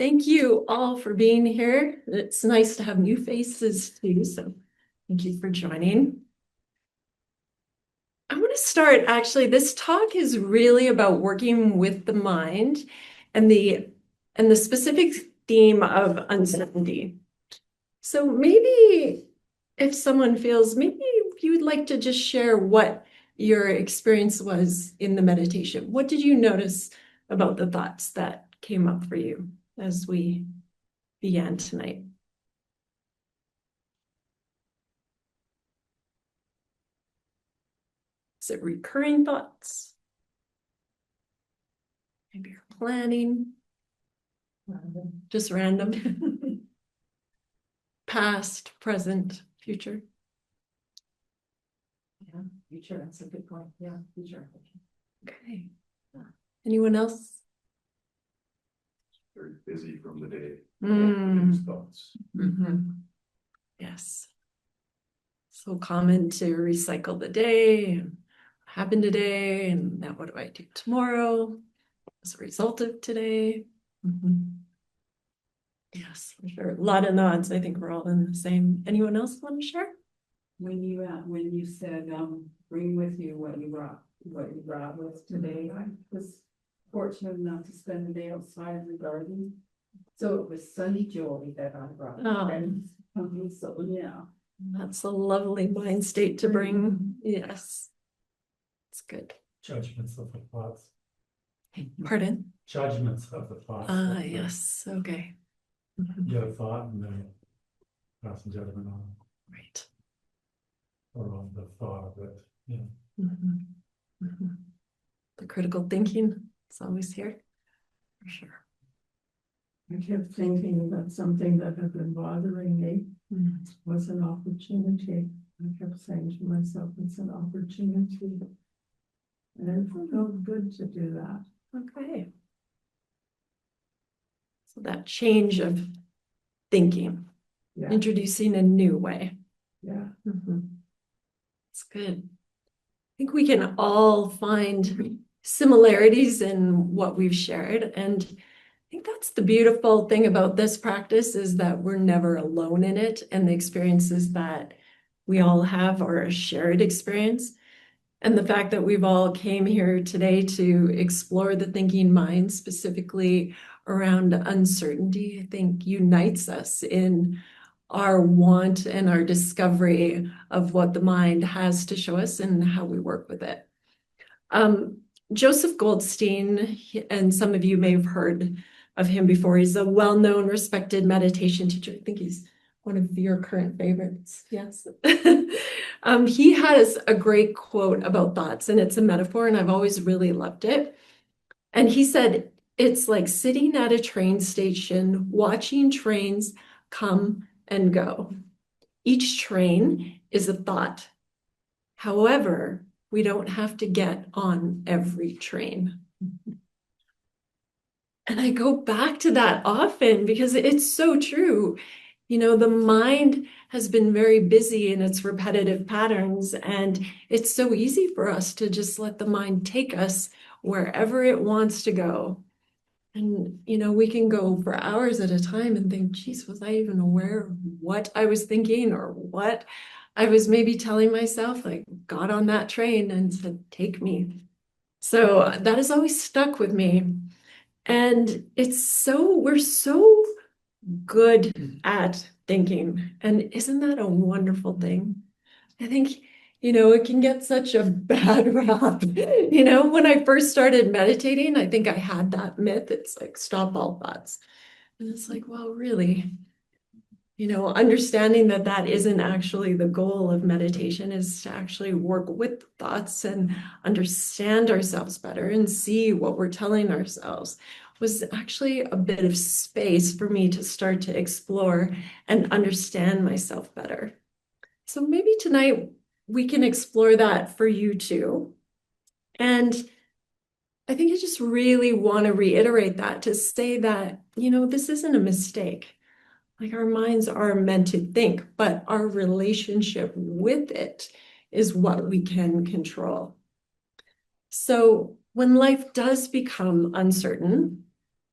Thank you all for being here. It's nice to have new faces too, so thank you for joining. I want to start, actually, this talk is really about working with the mind and the specific theme of uncertainty. So maybe if someone feels, maybe you would like to just share what your experience was in the meditation. What did you notice about the thoughts that came up for you as we began tonight? Is it recurring thoughts? Maybe you're planning. Just random. Past, present, future. Yeah, future, that's a good point. Yeah, future. Okay. Anyone else? Very busy from the day. Mm. Thoughts. Yes. So common to recycle the day, and what happened today, and now what do I do tomorrow as a result of today? Yes, for sure. A lot of nods. I think we're all in the same. Anyone else want to share? When you said bring with you what you brought with today, I was fortunate enough to spend the day outside in the garden. So it was sunny joy that I brought. Oh. So yeah. That's a lovely mind state to bring. Yes. It's good. Judgments of the thoughts. Pardon? Judgments of the thoughts. Yes. Okay. You get a thought and then pass a judgment on it, Right. or on the thought of it. Yeah. The critical thinking is always here, for sure. I kept thinking about something that had been bothering me. Was an opportunity. I kept saying to myself, it's an opportunity. And it felt good to do that. Okay. So that change of thinking, introducing a new way. Yeah. It's good. I think we can all find similarities in what we've shared. And I think that's the beautiful thing about this practice, is that we're never alone in it. And the experiences that we all have are a shared experience. And the fact that we've all came here today to explore the thinking mind, specifically around uncertainty, I think unites us in our want and our discovery of what the mind has to show us and how we work with it. Joseph Goldstein, and some of you may have heard of him before. He's a well-known, respected meditation teacher. I think he's one of your current favorites. Yes. He has a great quote about thoughts, and it's a metaphor, and I've always really loved it. And he said, it's like sitting at a train station, watching trains come and go. Each train is a thought. However, we don't have to get on every train. And I go back to that often because it's so true. You know, the mind has been very busy in its repetitive patterns, and it's so easy for us to just let the mind take us wherever it wants to go. And, you know, we can go for hours at a time and think, geez, was I even aware of what I was thinking or what I was maybe telling myself? Like, got on that train and said, take me. So that has always stuck with me. And we're so good at thinking. And isn't that a wonderful thing? I think, you know, it can get such a bad rap. You know, when I first started meditating, I think I had that myth. It's like, stop all thoughts. And it's like, well, really, you know, understanding that that isn't actually the goal of meditation, is to actually work with thoughts and understand ourselves better and see what we're telling ourselves, was actually a bit of space for me to start to explore and understand myself better. So maybe tonight we can explore that for you too. And I think I just really want to reiterate that, to say that, you know, this isn't a mistake. Like, our minds are meant to think, but our relationship with it is what we can control. So when life does become uncertain,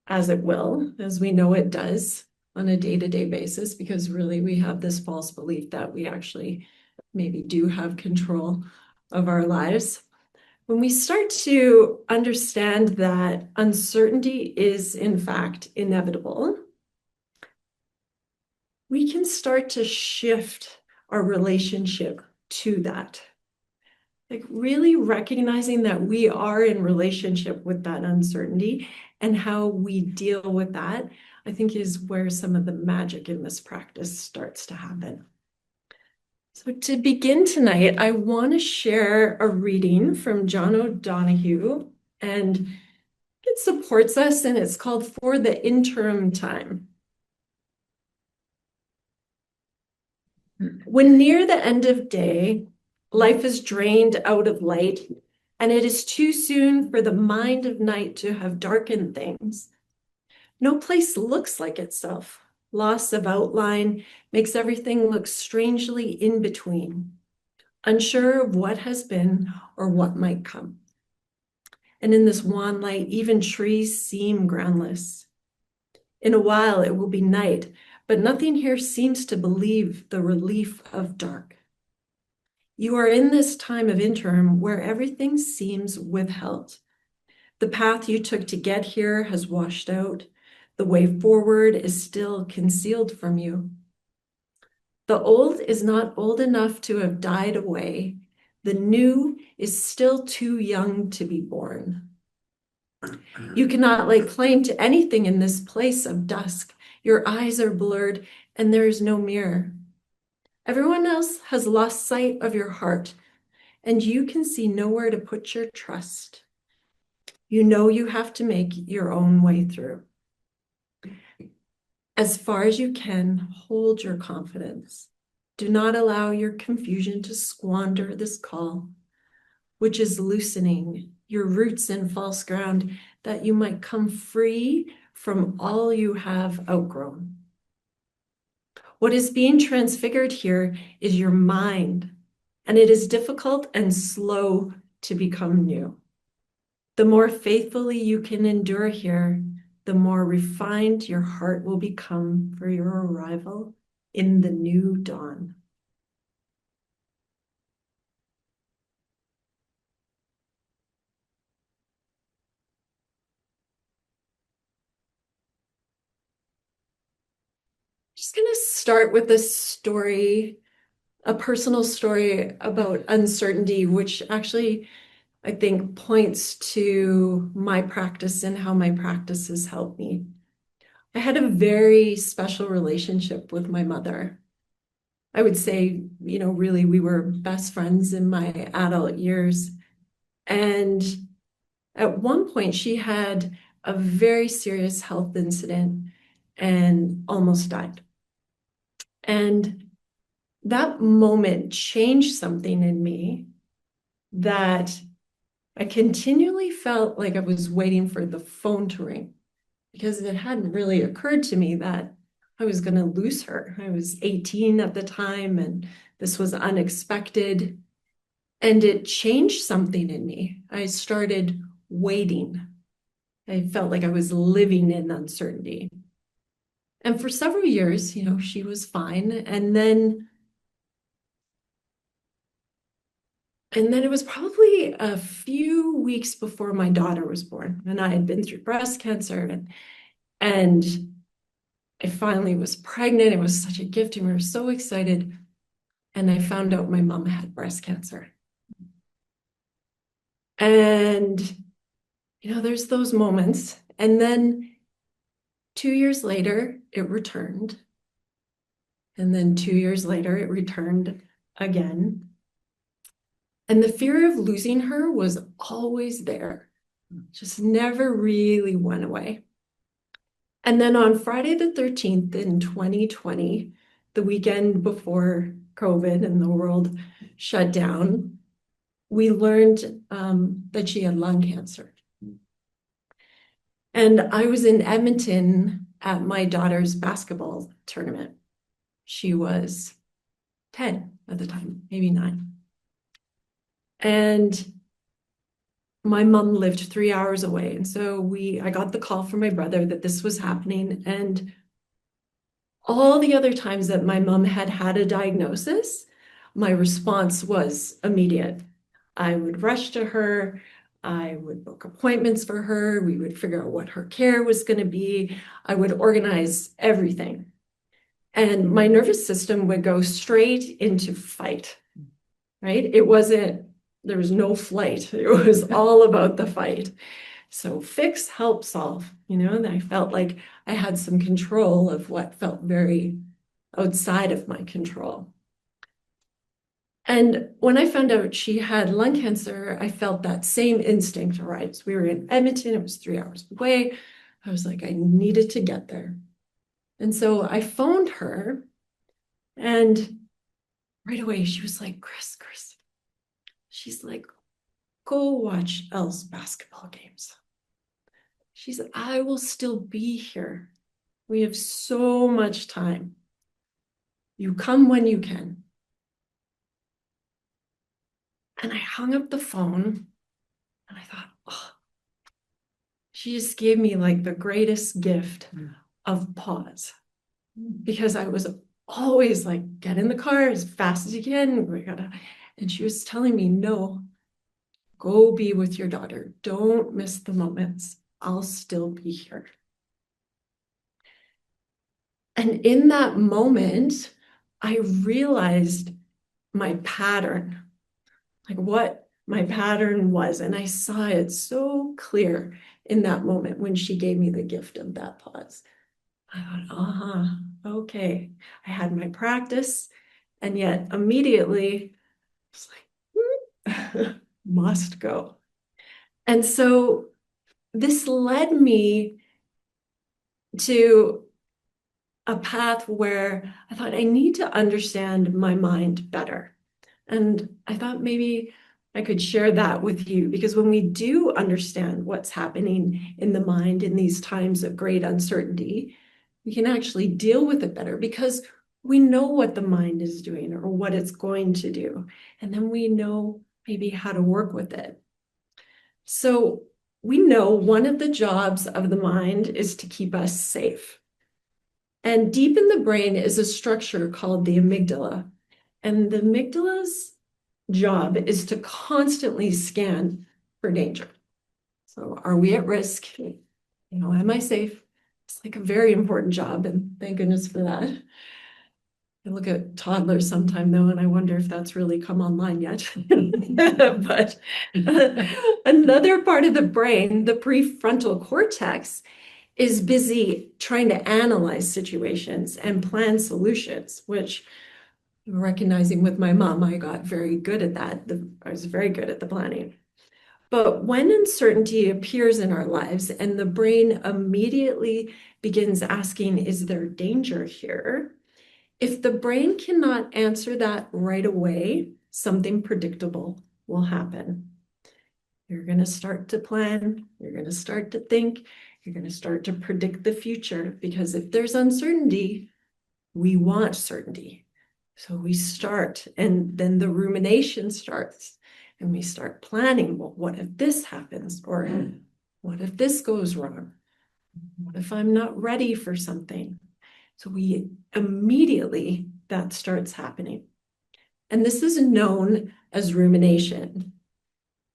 as it will, as we know it does on a day-to-day basis, because really we have this false belief that we actually maybe do have control of our lives. When we start to understand that uncertainty is in fact inevitable, we can start to shift our relationship to that. Like really recognizing that we are in relationship with that uncertainty and how we deal with that, I think is where some of the magic in this practice starts to happen. So to begin tonight, I want to share a reading from John O'Donohue, and it supports us, and it's called For the Interim Time. When near the end of day, life is drained out of light, and it is too soon for the mind of night to have darkened things. No place looks like itself. Loss of outline makes everything look strangely in between, unsure of what has been or what might come. And in this wan light, even trees seem groundless. In a while, it will be night, but nothing here seems to believe the relief of dark. You are in this time of interim where everything seems withheld. The path you took to get here has washed out. The way forward is still concealed from you. The old is not old enough to have died away. The new is still too young to be born. You cannot lay claim to anything in this place of dusk. Your eyes are blurred and there is no mirror. Everyone else has lost sight of your heart, and you can see nowhere to put your trust. You know you have to make your own way through. As far as you can, hold your confidence. Do not allow your confusion to squander this call, which is loosening your roots in false ground, that you might come free from all you have outgrown. What is being transfigured here is your mind, and it is difficult and slow to become new. The more faithfully you can endure here, the more refined your heart will become for your arrival in the new dawn. Just going to start with a story, a personal story about uncertainty, which actually I think points to my practice and how my practice has helped me. I had a very special relationship with my mother. I would say, really, we were best friends in my adult years. And at one point, she had a very serious health incident and almost died. And that moment changed something in me that I continually felt like I was waiting for the phone to ring, because it hadn't really occurred to me that I was going to lose her. I was 18 at the time, and this was unexpected. And it changed something in me. I started waiting. I felt like I was living in uncertainty. And for several years, she was fine. And then it was probably a few weeks before my daughter was born, and I had been through breast cancer, and I finally was pregnant. It was such a gift, and we were so excited. And I found out my mom had breast cancer. And, there's those moments. And then 2 years later, it returned. And then 2 years later, it returned again. And the fear of losing her was always there, just never really went away. And then on Friday the 13th in 2020, the weekend before COVID and the world shut down, we learned that she had lung cancer. And I was in Edmonton at my daughter's basketball tournament. She was 10 at the time, maybe 9. And my mom lived 3 hours away. And so I got the call from my brother that this was happening. And all the other times that my mom had had a diagnosis, my response was immediate. I would rush to her. I would book appointments for her. We would figure out what her care was going to be. I would organize everything. And my nervous system would go straight into fight, right? There was no flight. It was all about the fight. So fix, help, solve, and I felt like I had some control of what felt very outside of my control. And when I found out she had lung cancer, I felt that same instinct arise. We were in Edmonton, it was 3 hours away. I was like, I needed to get there. And so I phoned her, and right away she was like, Chris, she's like, go watch Elle's basketball games. She said, I will still be here. We have so much time. You come when you can. And I hung up the phone and I thought, oh, she just gave me like the greatest gift of pause. Because I was always like, get in the car as fast as you can. And she was telling me, no, go be with your daughter. Don't miss the moments. I'll still be here. And in that moment, I realized my pattern, like what my pattern was. And I saw it so clear in that moment when she gave me the gift of that pause. I thought, okay. I had my practice, and yet immediately it's like, must go. And so this led me to a path where I thought I need to understand my mind better. And I thought maybe I could share that with you, because when we do understand what's happening in the mind in these times of great uncertainty, we can actually deal with it better because we know what the mind is doing or what it's going to do. And then we know maybe how to work with it. So we know one of the jobs of the mind is to keep us safe. And deep in the brain is a structure called the amygdala. And the amygdala's job is to constantly scan for danger. So are we at risk? Am I safe? It's like a very important job, and thank goodness for that. I look at toddlers sometime though, and I wonder if that's really come online yet. But another part of the brain, the prefrontal cortex, is busy trying to analyze situations and plan solutions, which recognizing with my mom, I got very good at that. I was very good at the planning. But when uncertainty appears in our lives and the brain immediately begins asking, is there danger here? If the brain cannot answer that right away, something predictable will happen. You're going to start to plan, you're going to start to think, you're going to start to predict the future, because if there's uncertainty, we want certainty. So we start, and then the rumination starts, and we start planning, well, what if this happens? Or what if this goes wrong? What if I'm not ready for something? So we immediately, that starts happening. And this is known as rumination.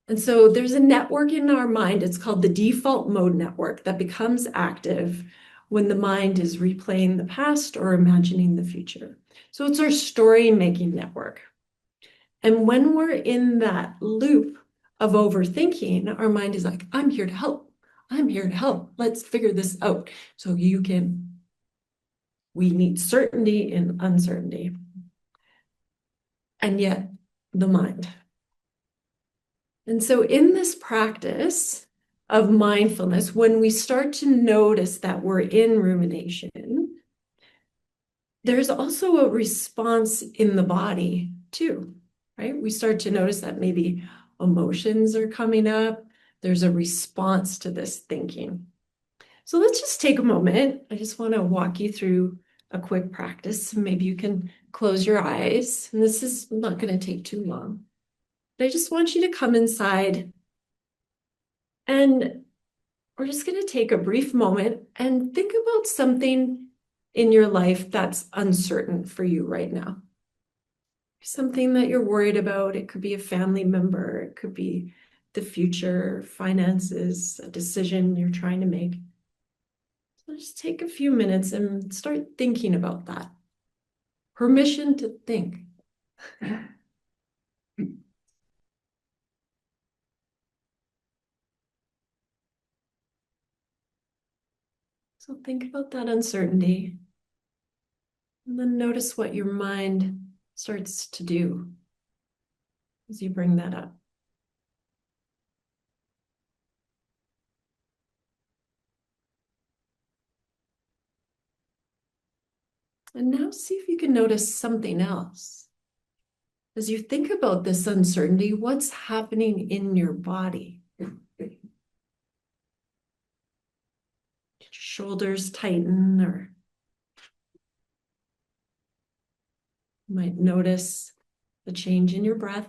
And so there's a network in our mind, it's called the default mode network, that becomes active when the mind is replaying the past or imagining the future. So it's our story-making network. And when we're in that loop of overthinking, our mind is like, I'm here to help. I'm here to help. Let's figure this out. So we need certainty in uncertainty. And yet, the mind. And so in this practice of mindfulness, when we start to notice that we're in rumination, there's also a response in the body too, right? We start to notice that maybe emotions are coming up. There's a response to this thinking. So let's just take a moment. I just want to walk you through a quick practice. Maybe you can close your eyes, and this is not going to take too long. But I just want you to come inside And we're just going to take a brief moment and think about something in your life that's uncertain for you right now. Something that you're worried about. It could be a family member, it could be the future, finances, a decision you're trying to make. So just take a few minutes and start thinking about that. Permission to think. So think about that uncertainty and then notice what your mind starts to do as you bring that up. And now see if you can notice something else. As you think about this uncertainty, what's happening in your body? Did your shoulders tighten, or you might notice the change in your breath?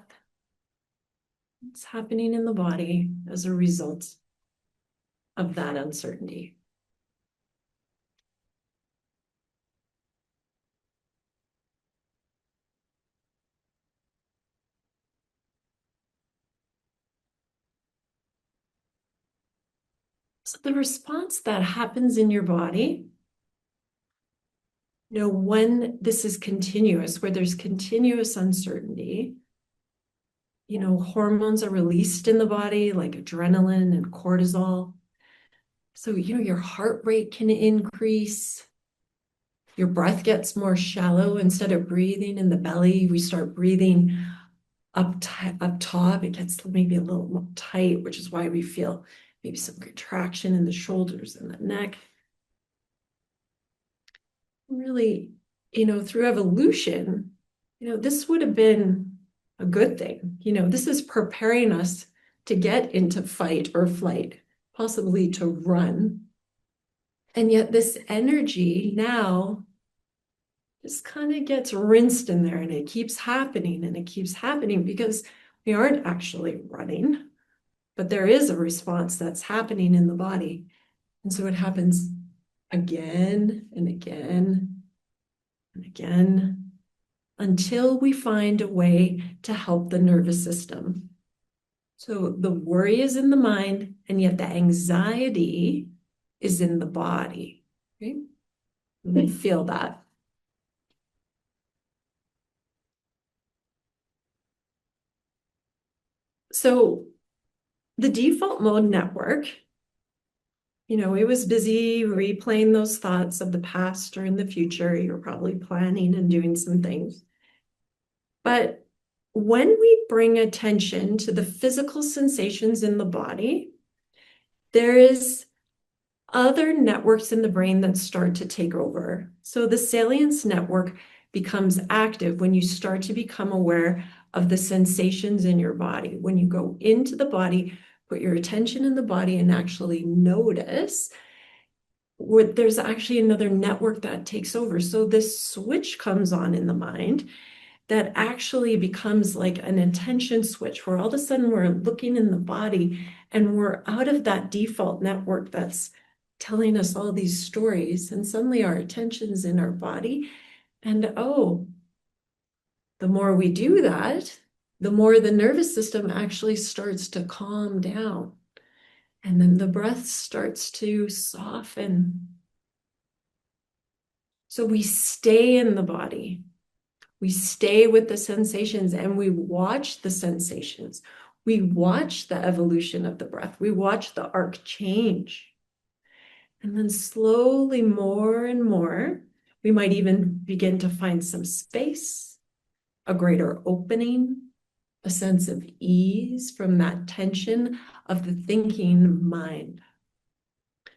What's happening in the body as a result of that uncertainty? So the response that happens in your body, when this is continuous, where there's continuous uncertainty, hormones are released in the body like adrenaline and cortisol. So, your heart rate can increase. Your breath gets more shallow. Instead of breathing in the belly, we start breathing up top. It gets maybe a little more tight, which is why we feel maybe some contraction in the shoulders and the neck. Really, through evolution, this would have been a good thing. This is preparing us to get into fight or flight, possibly to run. And yet this energy now just kind of gets rinsed in there, and it keeps happening and it keeps happening because we aren't actually running, but there is a response that's happening in the body. And so it happens again and again and again until we find a way to help the nervous system. So the worry is in the mind, and yet the anxiety is in the body. Okay? We feel that. So the default mode network, it was busy replaying those thoughts of the past or in the future. You're probably planning and doing some things. But when we bring attention to the physical sensations in the body, there is other networks in the brain that start to take over. So the salience network becomes active when you start to become aware of the sensations in your body. When you go into the body, put your attention in the body and actually notice, there's actually another network that takes over. So this switch comes on in the mind that actually becomes like an attention switch, where all of a sudden we're looking in the body and we're out of that default network that's telling us all these stories, and suddenly our attention's in our body. And the more we do that, the more the nervous system actually starts to calm down, and then the breath starts to soften. So we stay in the body. We stay with the sensations and we watch the sensations. We watch the evolution of the breath. We watch the arc change. And then slowly, more and more, we might even begin to find some space, a greater opening, a sense of ease from that tension of the thinking mind.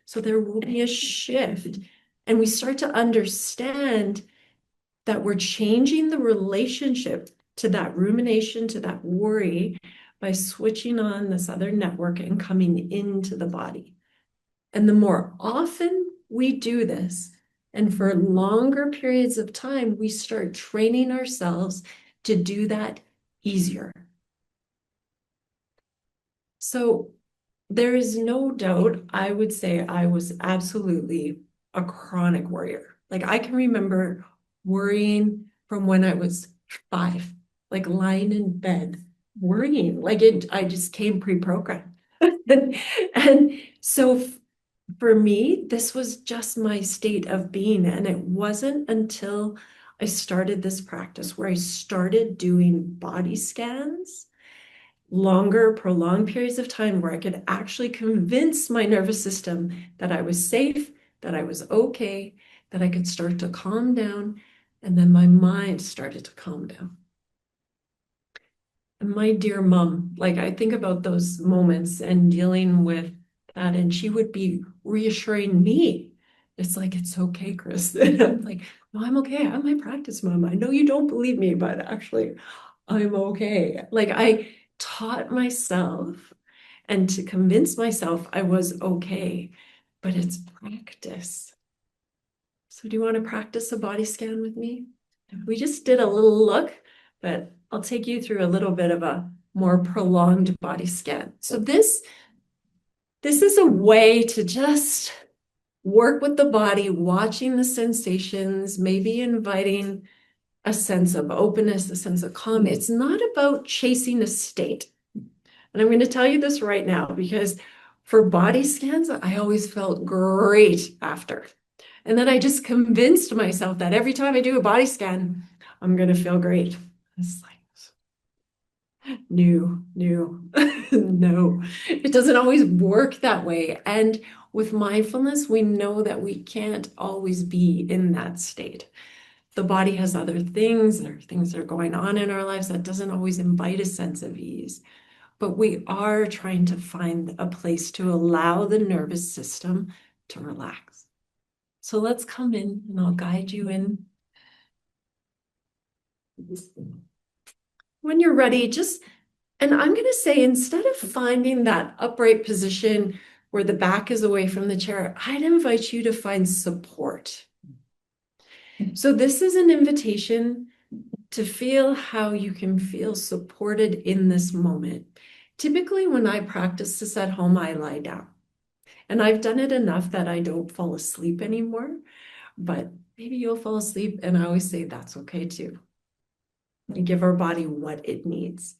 So there will be a shift, and we start to understand that we're changing the relationship to that rumination, to that worry, by switching on this other network and coming into the body. And the more often we do this, and for longer periods of time, we start training ourselves to do that easier. So there is no doubt, I would say I was absolutely a chronic worrier. Like I can remember worrying from when I was 5, like lying in bed, worrying, like I just came pre-programmed. And, and so for me, this was just my state of being. And it wasn't until I started this practice where I started doing body scans, longer, prolonged periods of time where I could actually convince my nervous system that I was safe, that I was okay, that I could start to calm down. And then my mind started to calm down. And my dear mom, like I think about those moments and dealing with that, and she would be reassuring me. It's like, it's okay, Chris. And I'm like, no, I'm okay. I'm my practice mom. I know you don't believe me, but actually, I'm okay. Like I taught myself and to convince myself I was okay, but it's practice. So do you want to practice a body scan with me? We just did a little look, but I'll take you through a little bit of a more prolonged body scan. So this is a way to just work with the body, watching the sensations, maybe inviting a sense of openness, a sense of calm. It's not about chasing a state. And I'm going to tell you this right now because for body scans, I always felt great after. And then I just convinced myself that every time I do a body scan, I'm going to feel great. It's like, no, no, no. It doesn't always work that way. And with mindfulness, we know that we can't always be in that state. The body has other things, there are things that are going on in our lives that doesn't always invite a sense of ease. But we are trying to find a place to allow the nervous system to relax. So let's come in and I'll guide you in. When you're ready, and I'm going to say, instead of finding that upright position where the back is away from the chair, I'd invite you to find support. So this is an invitation to feel how you can feel supported in this moment. Typically, when I practice this at home, I lie down. And I've done it enough that I don't fall asleep anymore, but maybe you'll fall asleep. And I always say that's okay too. And give our body what it needs.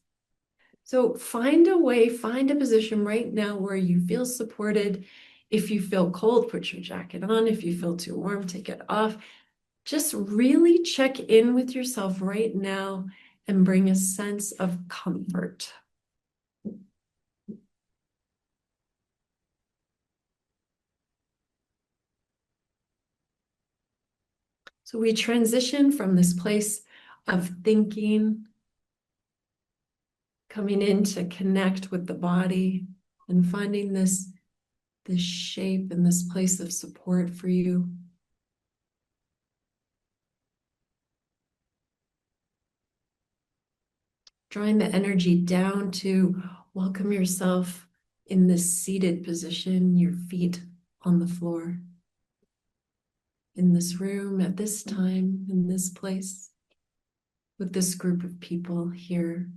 So find a way, find a position right now where you feel supported. If you feel cold, put your jacket on. If you feel too warm, take it off. Just really check in with yourself right now and bring a sense of comfort. So we transition from this place of thinking, coming in to connect with the body and finding this shape and this place of support for you. Drawing the energy down to welcome yourself in this seated position, your feet on the floor. In this room, at this time, in this place, with this group of people here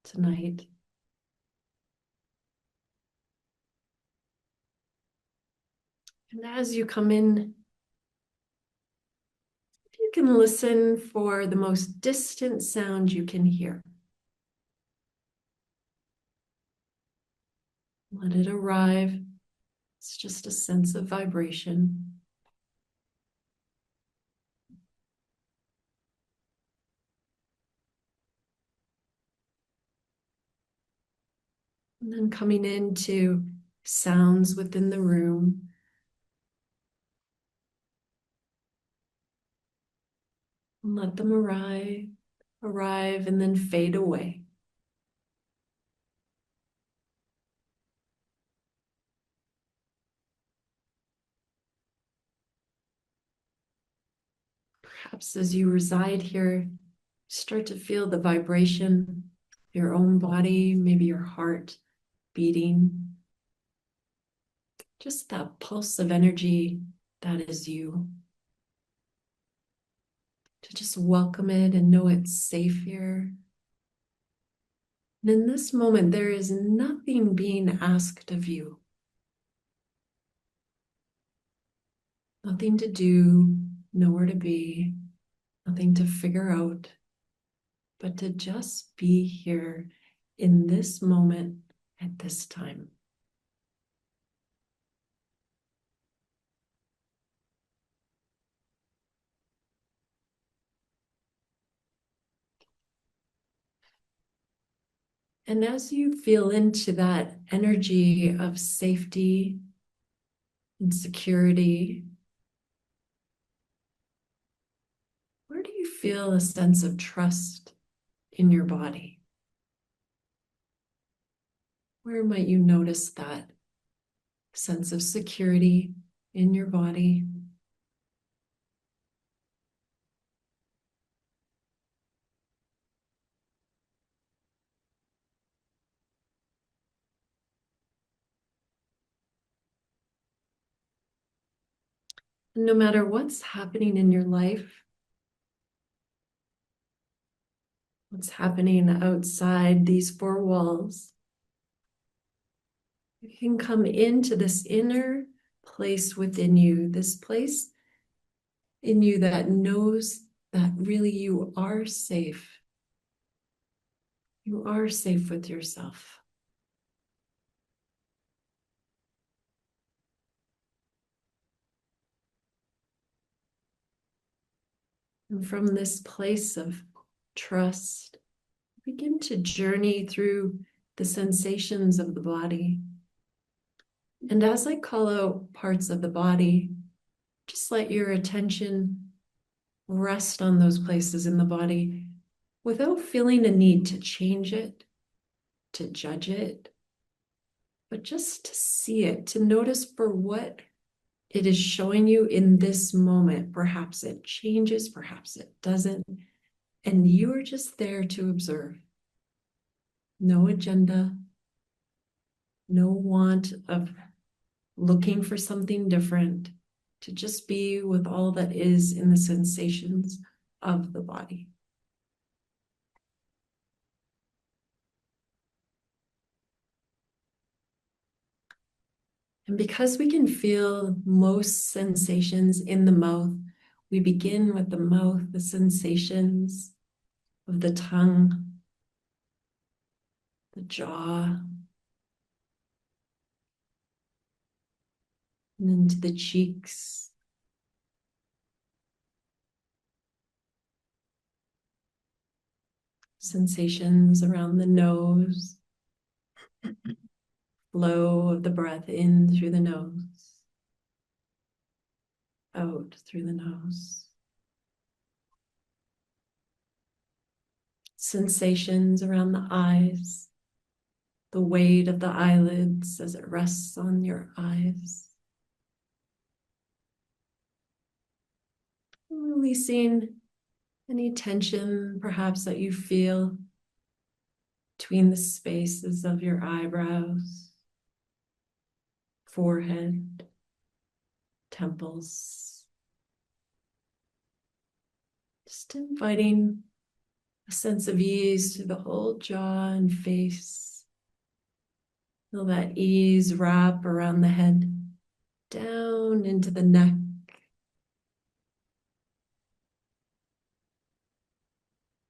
tonight. And as you come in, you can listen for the most distant sound you can hear. Let it arrive. It's just a sense of vibration. And then coming into sounds within the room. And let them arrive, and then fade away. Perhaps as you reside here, start to feel the vibration of your own body, maybe your heart beating. Just that pulse of energy that is you. To just welcome it and know it's safe here. And in this moment, there is nothing being asked of you, nothing to do, nowhere to be, nothing to figure out, but to just be here in this moment at this time. And as you feel into that energy of safety and security, where do you feel a sense of trust in your body? Where might you notice that sense of security in your body? No matter what's happening in your life, what's happening outside these four walls, you can come into this inner place within you, this place in you that knows that really you are safe. You are safe with yourself. And from this place of trust, begin to journey through the sensations of the body. And as I call out parts of the body, just let your attention rest on those places in the body without feeling a need to change it, to judge it, but just to see it, to notice for what it is showing you in this moment. Perhaps it changes, perhaps it doesn't. And you are just there to observe. No agenda, no want of looking for something different, to just be with all that is in the sensations of the body. And because we can feel most sensations in the mouth, we begin with the mouth, the sensations of the tongue, the jaw, and into the cheeks. Sensations around the nose, flow of the breath in through the nose, out through the nose. Sensations around the eyes, the weight of the eyelids as it rests on your eyes. Releasing any tension perhaps that you feel between the spaces of your eyebrows, forehead, temples. Just inviting a sense of ease through the whole jaw and face. Feel that ease wrap around the head, down into the neck,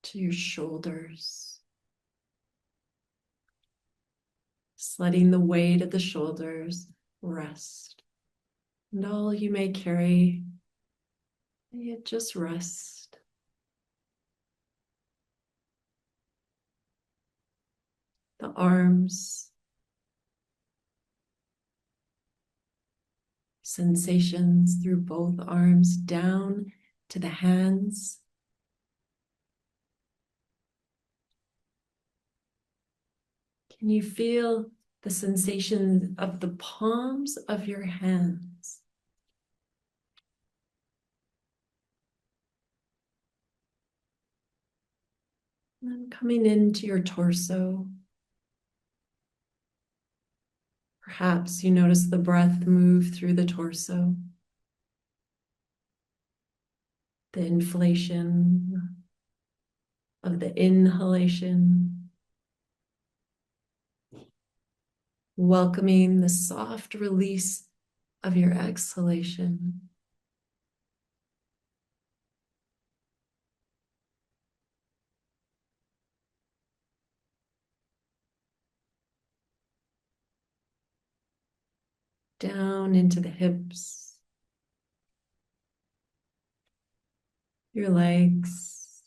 to your shoulders. Just letting the weight of the shoulders rest. And all you may carry, may it just rest. The arms, sensations through both arms down to the hands. Can you feel the sensation of the palms of your hands? And then coming into your torso. Perhaps you notice the breath move through the torso, the inflation of the inhalation, welcoming the soft release of your exhalation. Down into the hips, your legs,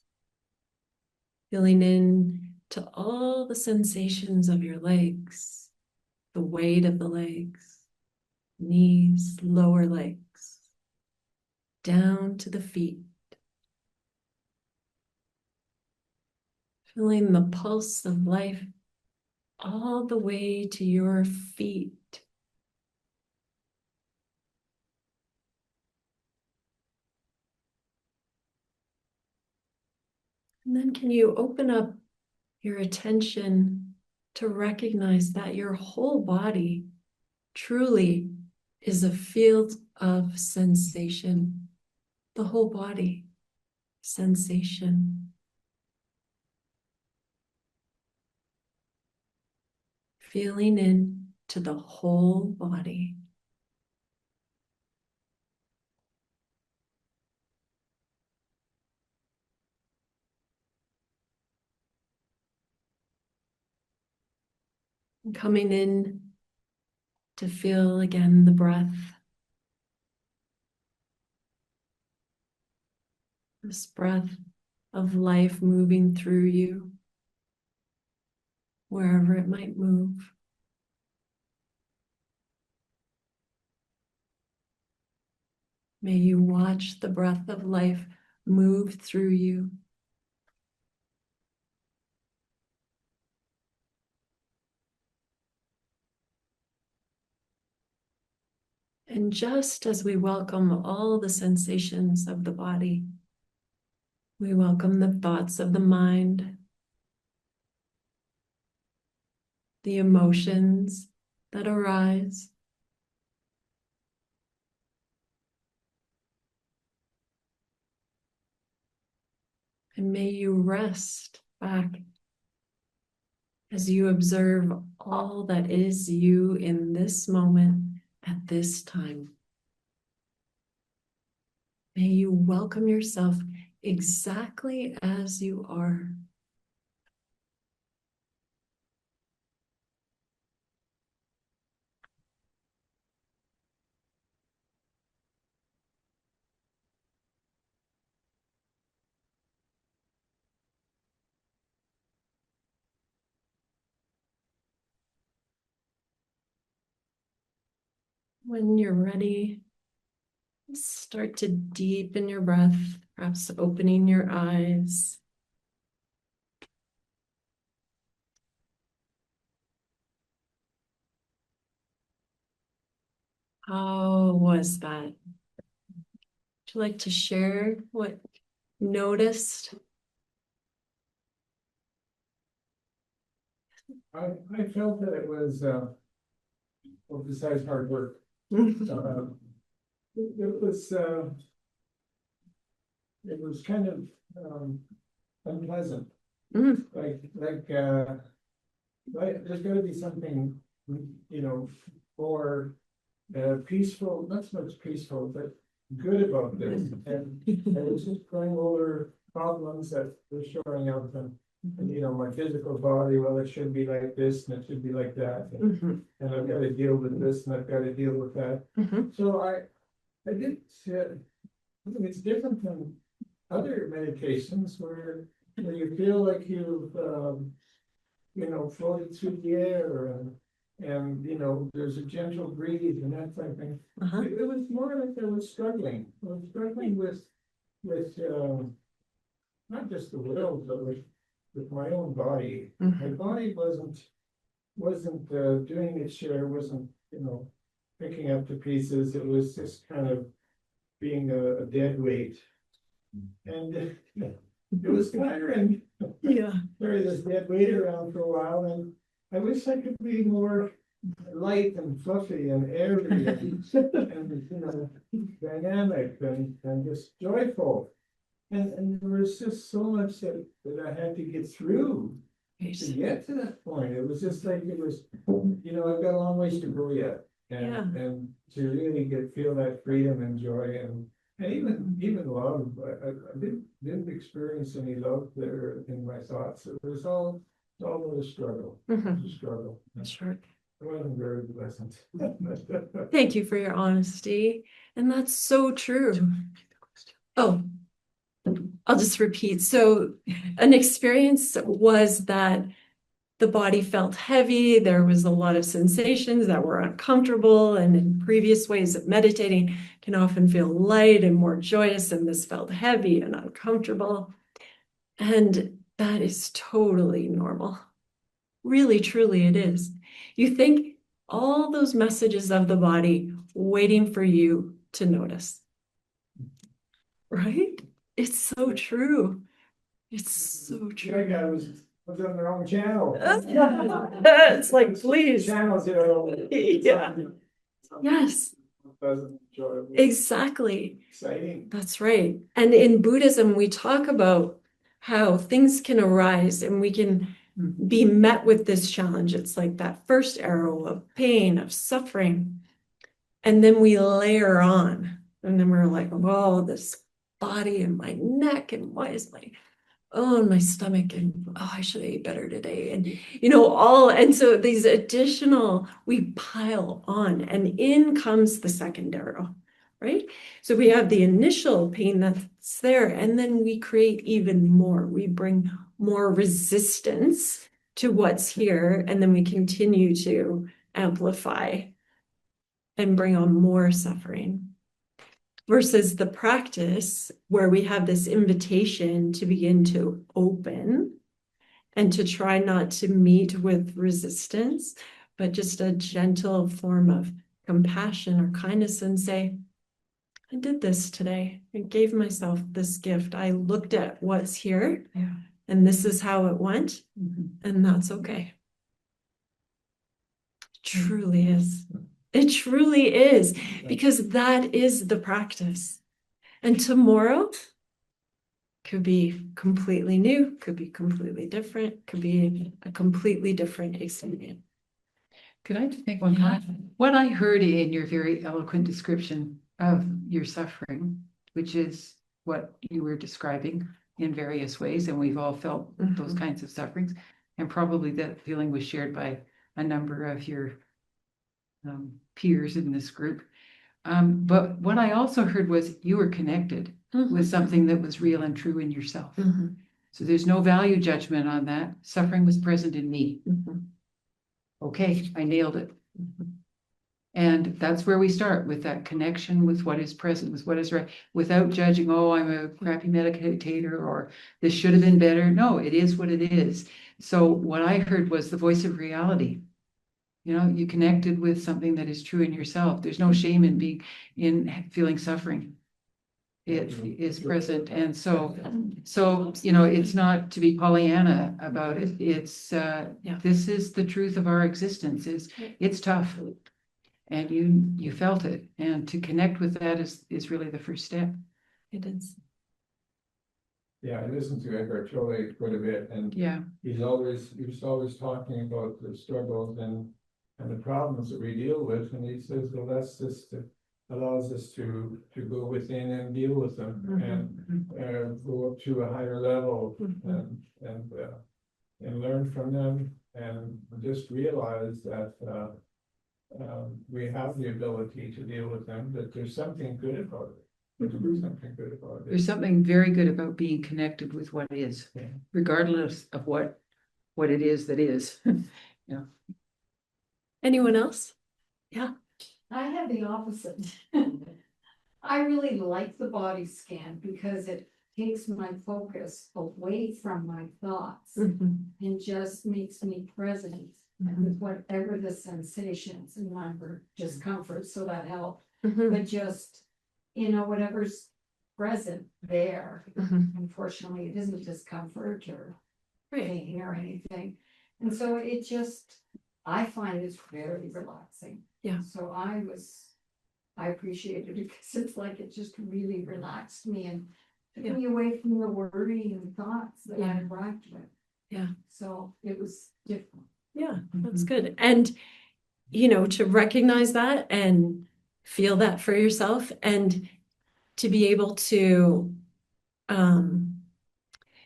feeling in to all the sensations of your legs, the weight of the legs, knees, lower legs, down to the feet. Feeling the pulse of life all the way to your feet. And then can you open up your attention to recognize that your whole body truly is a field of sensation. The whole body, sensation. Feeling in to the whole body. And coming in to feel again the breath. This breath of life moving through you, wherever it might move. May you watch the breath of life move through you. And just as we welcome all the sensations of the body, we welcome the thoughts of the mind, the emotions that arise. And may you rest back as you observe all that is you in this moment at this time. May you welcome yourself exactly as you are. When you're ready, start to deepen your breath, perhaps opening your eyes. How was that? Would you like to share what you noticed? I felt that it was, well, besides hard work, it was kind of unpleasant. Mm. Like there's got to be something, more peaceful, not so much peaceful, but good about this. And I was just going over problems that were showing up, and my physical body, well, it should be like this and it should be like that. And I've got to deal with this and I've got to deal with that. So I did, it's different than other meditations where you feel like you've, floated through the air, and there's a gentle breeze and that type of thing. It was more like I was struggling. I was struggling with not just the world, but with my own body. My body wasn't doing its share, wasn't picking up the pieces. It was just kind of being a dead weight, and it was tiring. Yeah. Carry this dead weight around for a while, and I wish I could be more light and fluffy and airy and dynamic and just joyful. And there was just so much that I had to get through Right. to get to that point. It was just like, it was, I've got a long ways to go yet. And to really feel that freedom and joy and even love, I didn't experience any love there in my thoughts. It was all a struggle. It was a struggle. Sure. It wasn't very pleasant. Thank you for your honesty. And that's so true. Oh, I'll just repeat. So an experience was that the body felt heavy. There was a lot of sensations that were uncomfortable, and in previous ways of meditating can often feel light and more joyous, and this felt heavy and uncomfortable. And that is totally normal. Really, truly it is. You think all those messages of the body waiting for you to notice, right? It's so true. It's so true. I was on the wrong channel. It's like, please. Channels, Yeah. Yes, Pleasant, enjoyable, exactly. exciting. That's right. And in Buddhism, we talk about how things can arise and we can be met with this challenge. It's like that first arrow of pain, of suffering. And then we layer on. And then we're like, whoa, this body and my neck, and why is and my stomach, and I should eat better today. And and so these additional, we pile on, and in comes the second arrow, right? So we have the initial pain that's there, and then we create even more. We bring more resistance to what's here, and then we continue to amplify and bring on more suffering. Versus the practice where we have this invitation to begin to open and to try not to meet with resistance, but just a gentle form of compassion or kindness and say, I did this today. I gave myself this gift. I looked at what's here, and this is how it went, and that's okay. It truly is. It truly is, because that is the practice. And tomorrow could be completely new, could be completely different, could be a completely different experience. Could I just make one comment? What I heard in your very eloquent description of your suffering, which is what you were describing in various ways, and we've all felt those kinds of sufferings, and probably that feeling was shared by a number of your peers in this group. But what I also heard was you were connected with something that was real and true in yourself. So there's no value judgment on that. Suffering was present in me. Okay, I nailed it. And that's where we start, with that connection with what is present, with what is right, without judging, oh, I'm a crappy meditator, or this should have been better. No, it is what it is. So what I heard was the voice of reality. You connected with something that is true in yourself. There's no shame in feeling suffering. It is present. And so, it's not to be Pollyanna about it. It's, this is the truth of our existence. It's tough. And you felt it. And to connect with that is really the first step. It is. Yeah, I listened to Eckhart Tolle quite a bit, and he was always talking about the struggles and the problems that we deal with, and he says, well, that's just allows us to go within and deal with them and go up to a higher level and learn from them, and just realize that we have the ability to deal with them, that there's something good about it. There's something good about it. There's something very good about being connected with what is, regardless of what it is that is. Anyone else? Yeah. I have the opposite. I really like the body scan because it takes my focus away from my thoughts and just makes me present with whatever the sensations and whatever discomfort. So that helped. But just, whatever's present there. Unfortunately, it isn't discomfort or pain or anything. And so it just, I find it's very relaxing. Yeah. So I appreciate it because it's like it just really relaxed me and took me away from the worry and thoughts that I arrived with. Yeah. So it was different. Yeah, that's good. And, to recognize that and feel that for yourself and to be able um,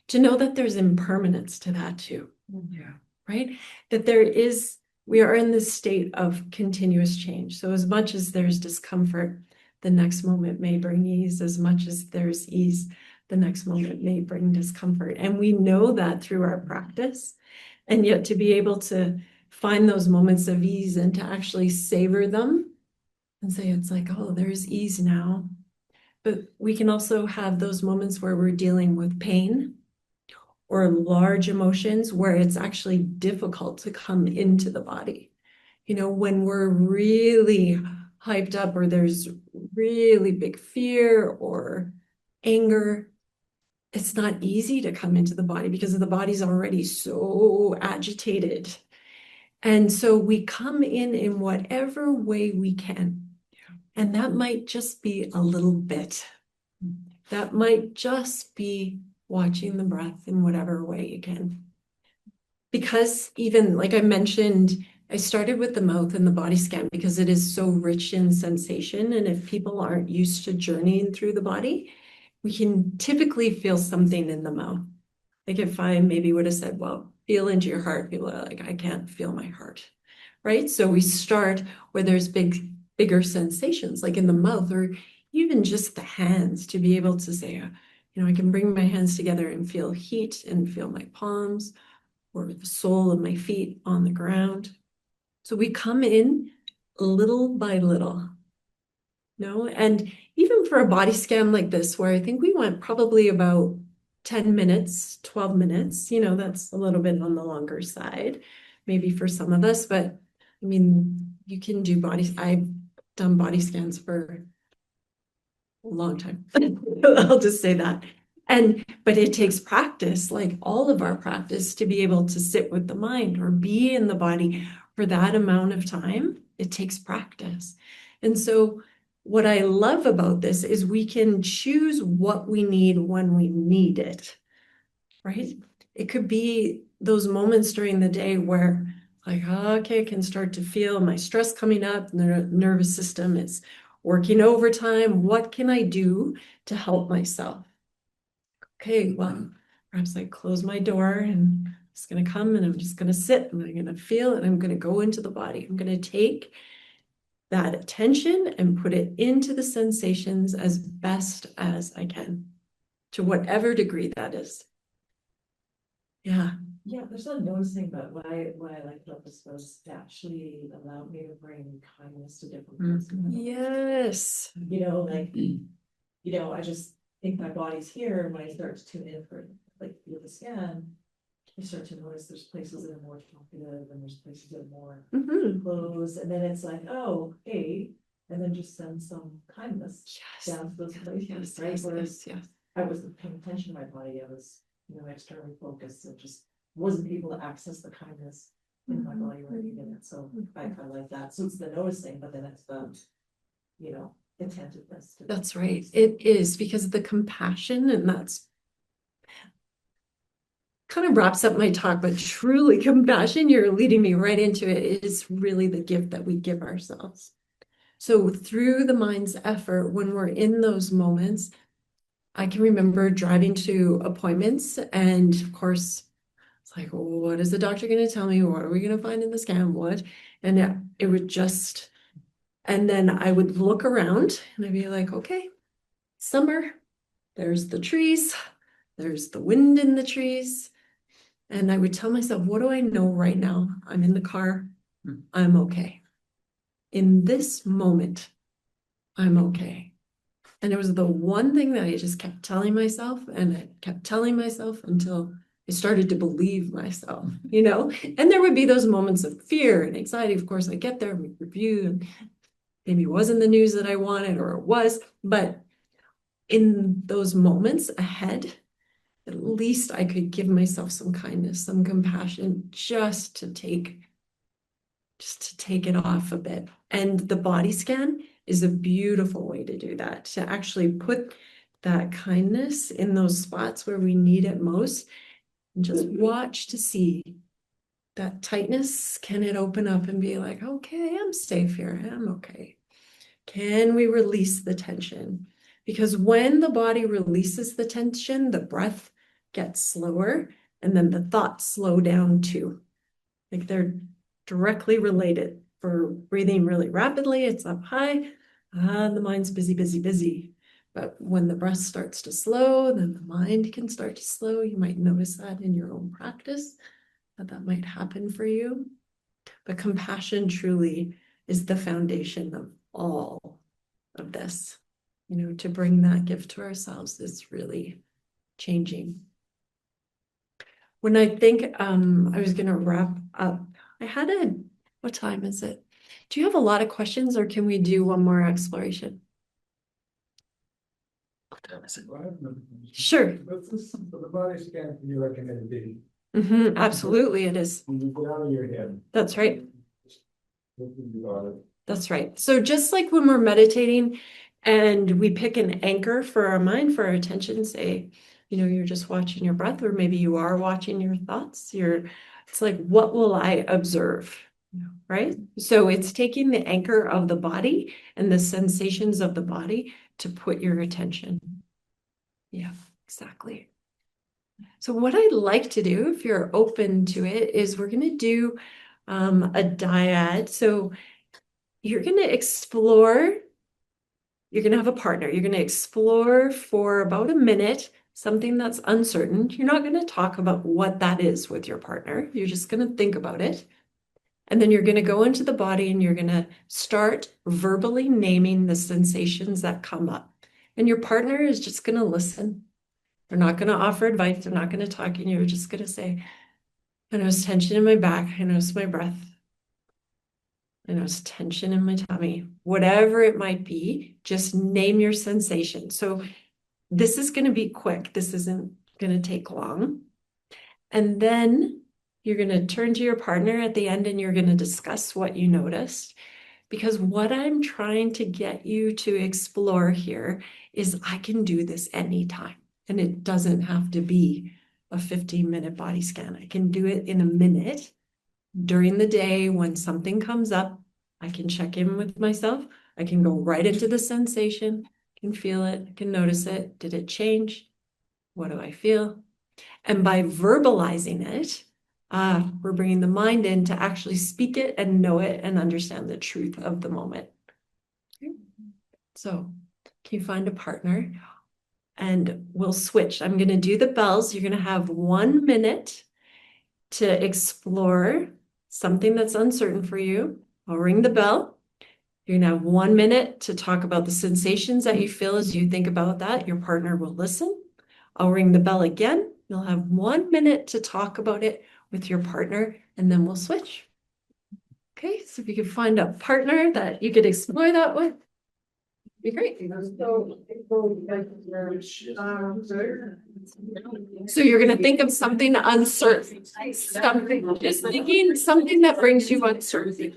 to know that there's impermanence to that too, Yeah. right? That we are in this state of continuous change. So as much as there's discomfort, the next moment may bring ease. As much as there's ease, the next moment may bring discomfort. And we know that through our practice. And yet to be able to find those moments of ease and to actually savor them and say, it's like, oh, there's ease now. But we can also have those moments where we're dealing with pain or large emotions where it's actually difficult to come into the body. When we're really hyped up or there's really big fear or anger, it's not easy to come into the body because the body's already so agitated. And so we come in whatever way we can. And that might just be a little bit. That might just be watching the breath in whatever way you can. Because even like I mentioned, I started with the mouth and the body scan because it is so rich in sensation. And if people aren't used to journeying through the body, we can typically feel something in the mouth. Like if I maybe would have said, well, feel into your heart, people are like, I can't feel my heart, right? So we start where there's bigger sensations, like in the mouth or even just the hands to be able to say, I can bring my hands together and feel heat and feel my palms or the sole of my feet on the ground. So we come in little by little, and even for a body scan like this, where I think we went probably about 10 minutes, 12 minutes, that's a little bit on the longer side, maybe for some of us, but I mean, you can do I've done body scans for a long time. I'll just say that. But it takes practice, like all of our practice, to be able to sit with the mind or be in the body for that amount of time. It takes practice. And so what I love about this is we can choose what we need when we need it, right? It could be those moments during the day where like, okay, I can start to feel my stress coming up, and the nervous system is working overtime. What can I do to help myself? Okay, well, perhaps I close my door and I'm just going to come and I'm just going to sit and I'm going to feel and I'm going to go into the body. I'm going to take that attention and put it into the sensations as best as I can, to whatever degree that is. Yeah. Yeah, there's no noticing, but what I liked about this was it actually allowed me to bring kindness to different parts of my body. Yes. I just think my body's here, and when I start to tune in for feel the scan, you start to notice there's places that are more talkative and there's places that are more closed, and then it's like, oh, hey, and then just send some kindness down to those places, right? Whereas I wasn't paying attention to my body, I was externally focused and just wasn't able to access the kindness in my body when I needed it. So I like that. So it's the noticing, but then it's the, attentiveness. That's right. It is because of the compassion, and that's kind of wraps up my talk, but truly compassion, you're leading me right into it. It is really the gift that we give ourselves. So through the mind's effort, when we're in those moments, I can remember driving to appointments, and of course, it's like, well, what is the doctor going to tell me? What are we going to find in the scan? What? And it would just, and then I would look around and I'd be like, okay, summer, there's the trees, there's the wind in the trees. And I would tell myself, what do I know right now? I'm in the car. I'm okay. In this moment, I'm okay. And it was the one thing that I just kept telling myself, and I kept telling myself until I started to believe myself, And there would be those moments of fear and anxiety. Of course, I get there, we review, and maybe it wasn't the news that I wanted, or it was, but in those moments ahead, at least I could give myself some kindness, some compassion, just to take it off a bit. And the body scan is a beautiful way to do that, to actually put that kindness in those spots where we need it most. And just watch to see that tightness. Can it open up and be like, okay, I'm safe here. I'm okay. Can we release the tension? Because when the body releases the tension, the breath gets slower and then the thoughts slow down too. Like they're directly related. For breathing really rapidly, it's up high. The mind's busy, busy, busy. But when the breath starts to slow, then the mind can start to slow. You might notice that in your own practice, that might happen for you. But compassion truly is the foundation of all of this. To bring that gift to ourselves is really changing. When I think I was going to wrap up, what time is it? Do you have a lot of questions or can we do one more exploration? What time is it? Sure. But the body scan can be like a meditation. Absolutely, it is. You get out of your head. That's right. Look at the body. That's right. So just like when we're meditating and we pick an anchor for our mind, for our attention, say, you're just watching your breath, or maybe you are watching your thoughts. It's like, what will I observe? Right? So it's taking the anchor of the body and the sensations of the body to put your attention. Yeah, exactly. So what I'd like to do, if you're open to it, is we're going to do a dyad. So you're going to explore, you're going to have a partner. You're going to explore for about a minute something that's uncertain. You're not going to talk about what that is with your partner. You're just going to think about it. And then you're going to go into the body and you're going to start verbally naming the sensations that come up. And your partner is just going to listen. They're not going to offer advice. They're not going to talk. And you're just going to say, I notice tension in my back. I notice my breath. I notice tension in my tummy. Whatever it might be, just name your sensation. So this is going to be quick. This isn't going to take long. And then you're going to turn to your partner at the end and you're going to discuss what you noticed. Because what I'm trying to get you to explore here is I can do this anytime. And it doesn't have to be a 15-minute body scan. I can do it in a minute during the day when something comes up. I can check in with myself. I can go right into the sensation, can feel it, can notice it. Did it change? What do I feel? And by verbalizing it, we're bringing the mind in to actually speak it and know it and understand the truth of the moment. Okay. So can you find a partner? And we'll switch. I'm going to do the bells. You're going to have 1 minute to explore something that's uncertain for you. I'll ring the bell. You're going to have 1 minute to talk about the sensations that you feel as you think about that. Your partner will listen. I'll ring the bell again. You'll have 1 minute to talk about it with your partner, and then we'll switch. Okay, so if you could find a partner that you could explore that with, be great. So you're going to think of something uncertain, just thinking something that brings you uncertainty.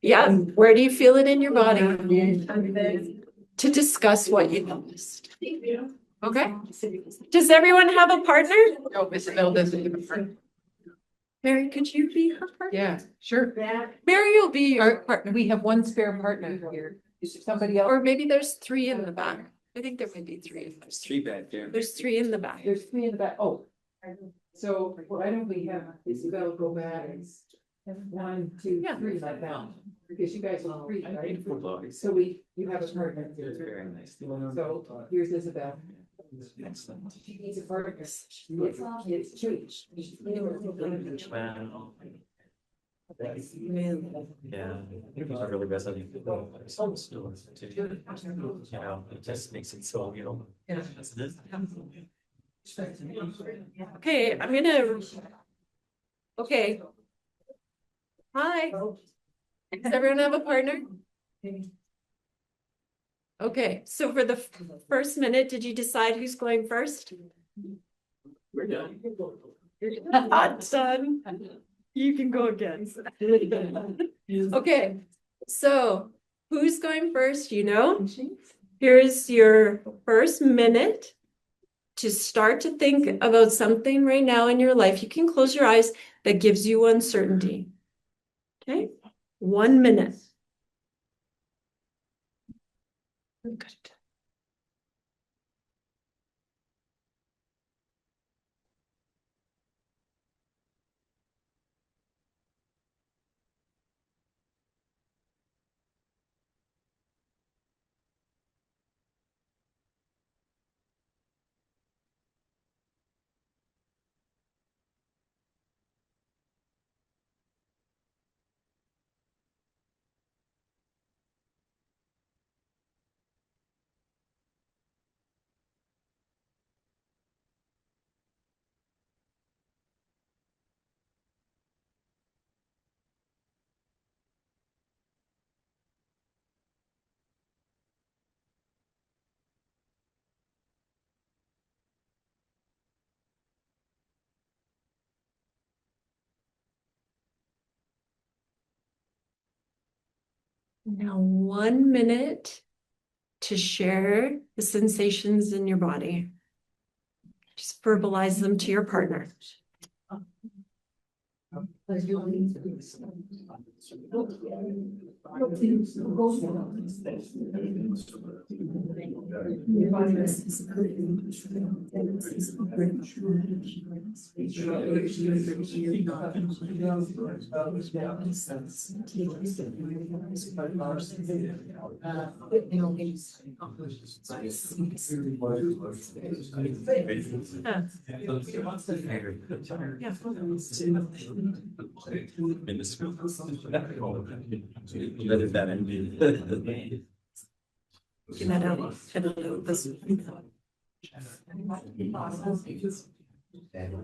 Yeah, where do you feel it in your body? To discuss what you noticed. Okay. Does everyone have a partner? No, Miss Mel doesn't have a partner. Mary, could you be her partner? Yeah, sure. Mary will be your partner. We have one spare partner here. Is there somebody else? Or maybe there's 3 in the back. I think there might be 3. There's 3 back there. There's 3 in the back. There's 3 in the back. Oh. So why don't we have Isabel go back? 1, 2, Yeah. 3 like that. Because you guys are 3, right? Beautiful. So you have a partner. It's very nice. So here's Isabel. Excellent. She needs a partner. It's 2. Wow. Yeah, it was really resonating. It just makes it so, Yeah. Okay, okay. Hi. Does everyone have a partner? Okay, so for the first minute, did you decide who's going first? We're done. You're not done. You can go again. Okay, so who's going first? Here's your first minute. to start to think about something right now in your life. You can close your eyes that gives you uncertainty. Okay, 1 minute. Good. Now 1 minute to share the sensations in your body. Just verbalize them to your partner. In the school. Let it that end. Get that out.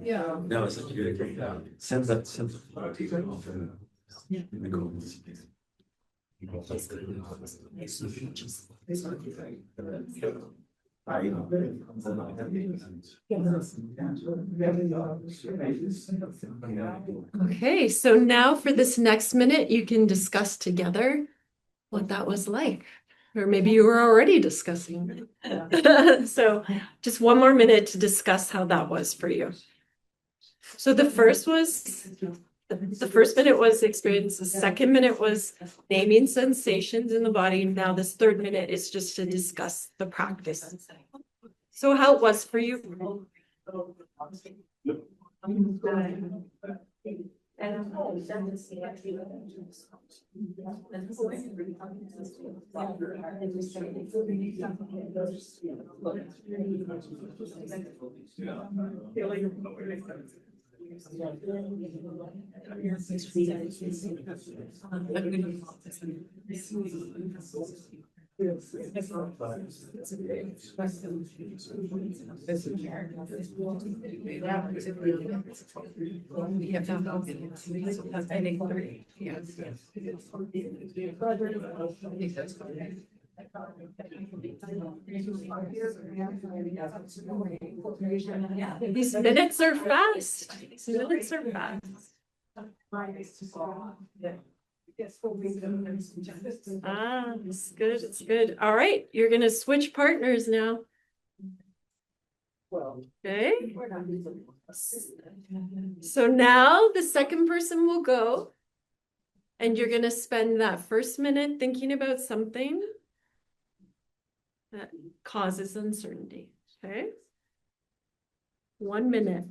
Yeah. No, it's such a good thing. Sends that sense of. Okay, so now for this next minute, you can discuss together what that was like. Or maybe you were already discussing. So just 1 more minute to discuss how that was for you. So the first minute was experience. The second minute was naming sensations in the body. Now this third minute is just to discuss the practice. So how it was for you? These minutes are fast. These minutes are fast. Ah, it's good. It's good. All right, you're gonna switch partners now. Okay. So now the second person will go, and you're gonna spend that first minute thinking about something that causes uncertainty. Okay. 1 minute.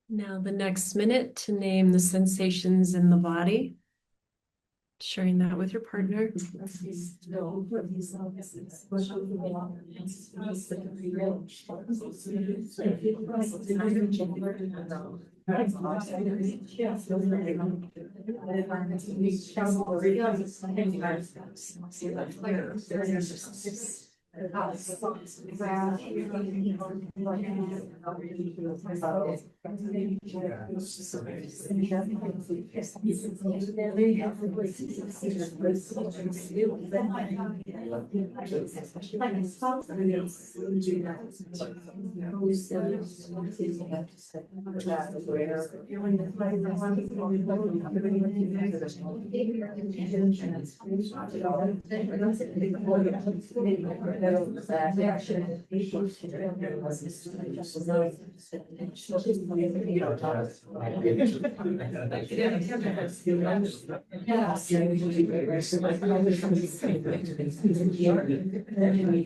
Now the next minute to name the sensations in the body. Sharing that with your partner.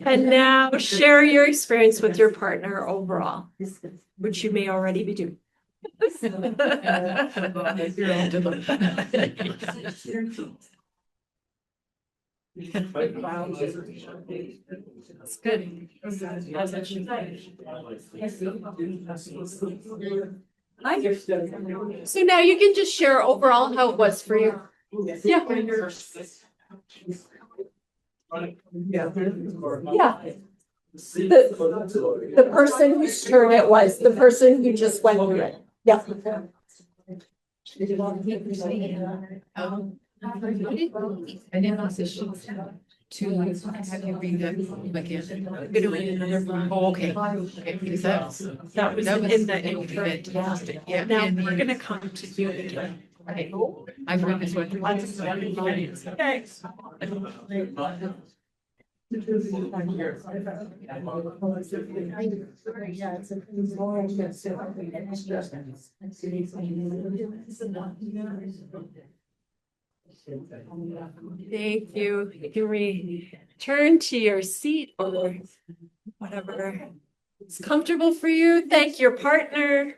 And now share your experience with your partner overall, which you may already be doing. That's good. So now you can just share overall how it was for you. Yeah. Yeah. The person whose turn it was, the person who just went through it. Yeah. And in position to have you read that again. I'm gonna read another one. Oh, okay. Okay, because that was In the intro. fantastic. Yeah. Now and we're gonna come to you again. Okay. I've read this one. Okay. Thank you. You can return to your seat or whatever is comfortable for you. Thank your partner.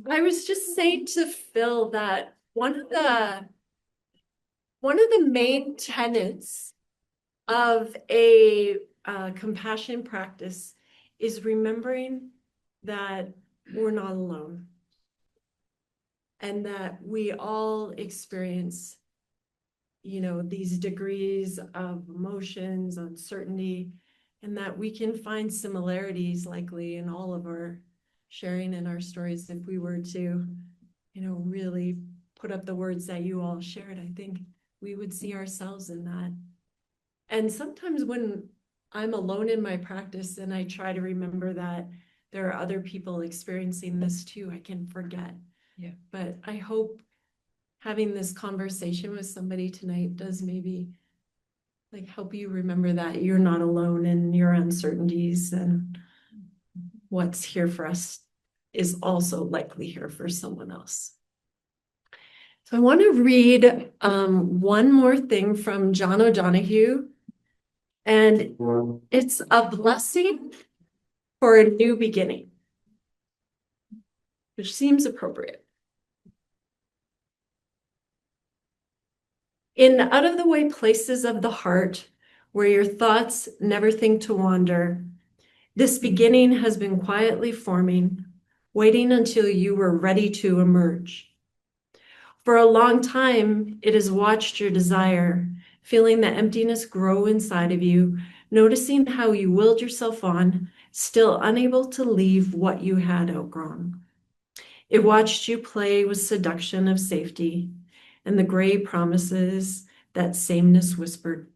I was just saying to Phil that one of the main tenets of a compassion practice is remembering that we're not alone and that we all experience, these degrees of emotions, uncertainty, and that we can find similarities likely in all of our sharing and our stories. If we were to, really put up the words that you all shared, I think we would see ourselves in that. And sometimes when I'm alone in my practice and I try to remember that there are other people experiencing this too, I can forget. Yeah. But I hope having this conversation with somebody tonight does maybe help you remember that you're not alone in your uncertainties, and what's here for us is also likely here for someone else. So I want to read one more thing from John O'Donohue, and it's a blessing for a new beginning, which seems appropriate. In out-of-the-way places of the heart, where your thoughts never think to wander, this beginning has been quietly forming, waiting until you were ready to emerge. For a long time, it has watched your desire, feeling the emptiness grow inside of you, noticing how you willed yourself on, still unable to leave what you had outgrown. It watched you play with seduction of safety and the gray promises that sameness whispered,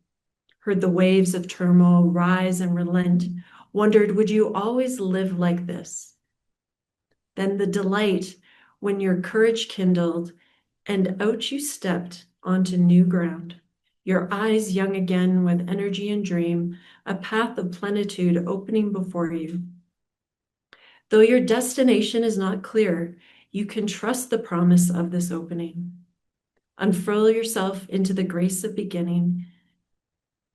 heard the waves of turmoil rise and relent, wondered, would you always live like this? Then the delight when your courage kindled and out you stepped onto new ground, your eyes young again with energy and dream, a path of plenitude opening before you. Though your destination is not clear, you can trust the promise of this opening. Unfurl yourself into the grace of beginning.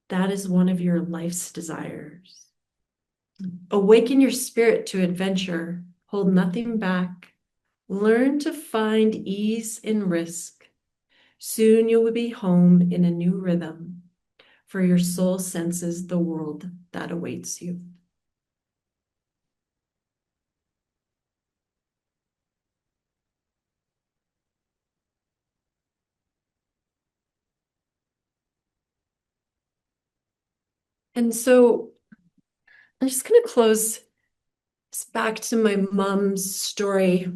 That is one of your life's desires. Awaken your spirit to adventure. Hold nothing back. Learn to find ease in risk. Soon you will be home in a new rhythm, for your soul senses the world that awaits you. And so I'm just going to close this back to my mom's story.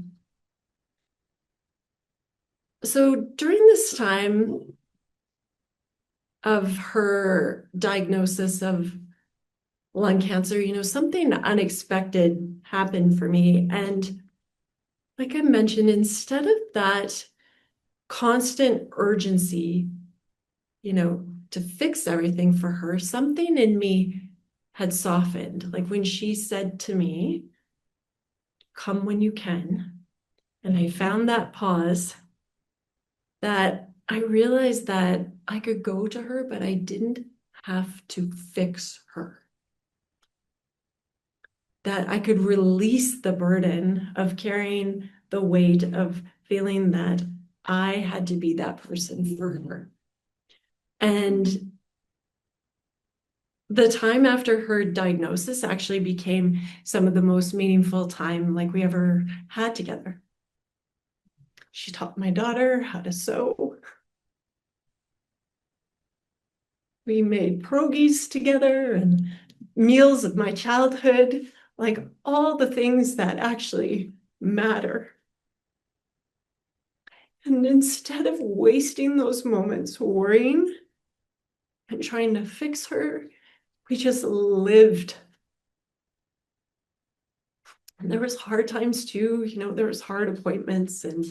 So during this time of her diagnosis of lung cancer, something unexpected happened for me. And like I mentioned, instead of that constant urgency, to fix everything for her, something in me had softened. Like when she said to me, "Come when you can." And I found that pause, that I realized that I could go to her, but I didn't have to fix her. That I could release the burden of carrying the weight of feeling that I had to be that person for her. And the time after her diagnosis actually became some of the most meaningful time like we ever had together. She taught my daughter how to sew. We made pierogies together and meals of my childhood, like all the things that actually matter. And instead of wasting those moments worrying and trying to fix her, we just lived. And there was hard times too, there was hard appointments and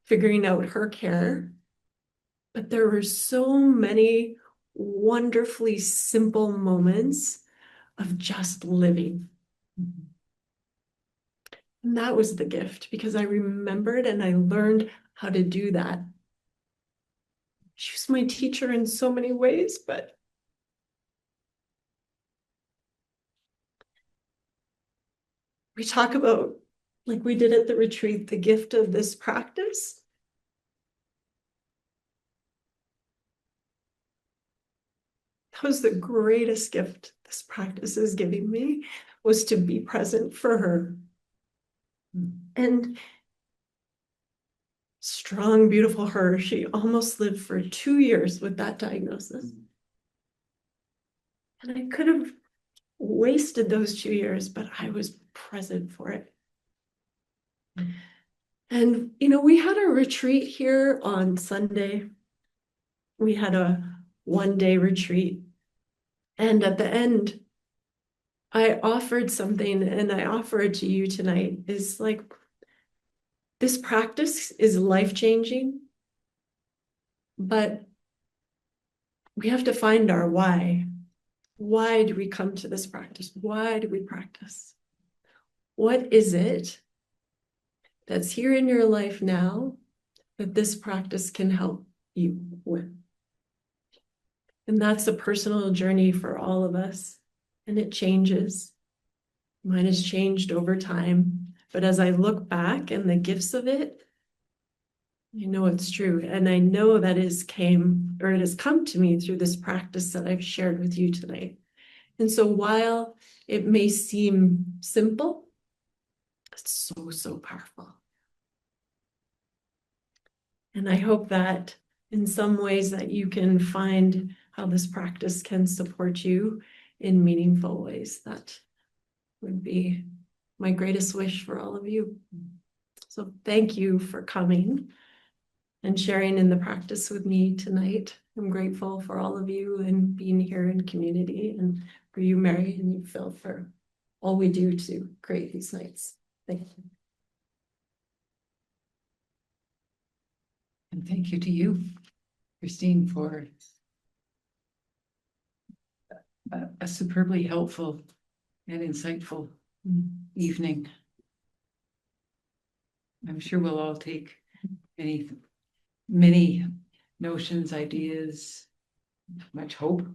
figuring out her care. But there were so many wonderfully simple moments of just living. And that was the gift, because I remembered and I learned how to do that. She was my teacher in so many ways, but we talk about, like we did at the retreat, the gift of this practice. That was the greatest gift this practice is giving me, was to be present for her. And strong, beautiful her, she almost lived for 2 years with that diagnosis. And I could have wasted those 2 years, but I was present for it. And, we had a retreat here on Sunday. We had a 1-day retreat. And at the end, I offered something, and I offer it to you tonight, is like, this practice is life-changing, but we have to find our why. Why do we come to this practice? Why do we practice? What is it that's here in your life now that this practice can help you with? And that's a personal journey for all of us. And it changes. Mine has changed over time. But as I look back and the gifts of it, I know it's true. And I know that it has come to me through this practice that I've shared with you tonight. And so while it may seem simple, it's so, so powerful. And I hope that in some ways that you can find how this practice can support you in meaningful ways. That would be my greatest wish for all of you. So thank you for coming and sharing in the practice with me tonight. I'm grateful for all of you and being here in community, and for you, Mary, and you, Phil, for all we do to create these nights. Thank you. And thank you to you, Christine, for a superbly helpful and insightful evening. I'm sure we'll all take many notions, ideas, much hope.